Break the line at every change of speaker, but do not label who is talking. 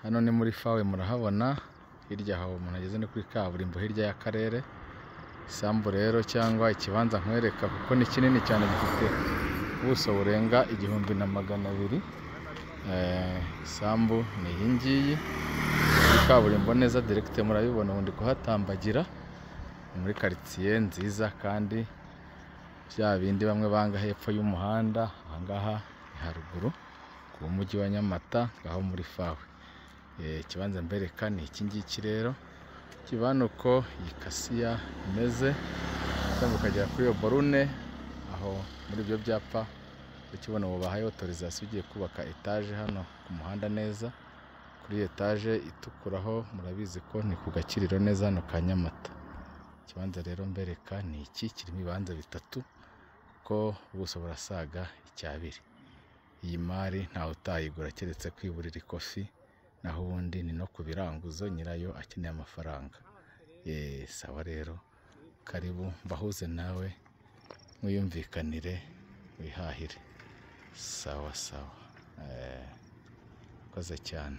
hano ni muri fawe murahabona, hirya aho umuntu ageze ni kuri kaburimbo hirya y'akarere. Isambu rero cyangwa ikibanza nkwereka kuko ni kinini cyane, gifite ubuso burenga 1200. Isambu ni iyi ngiyi muri kaburimbo neza direct, murabibona ubundi kuhatambagira muri quartier nziza kandi bya bindi bamwe banga hepfo y'umuhanda. Ahangaha haruguru ku mujyi wa Nyamata ngaho muri fawe. Ikibanza mbereka ni iki ngiki rero, kibana uko iyi kasiya imeze, cyangwa ukagera kuri iyo borune aho muri ibyo byapa ukibona ubu bahaye autorisation ugiye kubaka etage hano ku muhanda neza kuri etage itukuraho. Murabizi ko ni ku Gakiriro neza hano ka Nyamata. Ikibanza rero mbereka ni iki, kirimo ibibanza bitatu ko ubuso burasaga 2. Iyi mari ntawe utayigura keretse kwiburira ikofi, naho ubundi ni no kubiranguzo nyirayo akeneye amafaranga. Sawa rero, karibu mbahuze nawe mwiyumvikanire wihahire. Sawa sawa, koze cyane.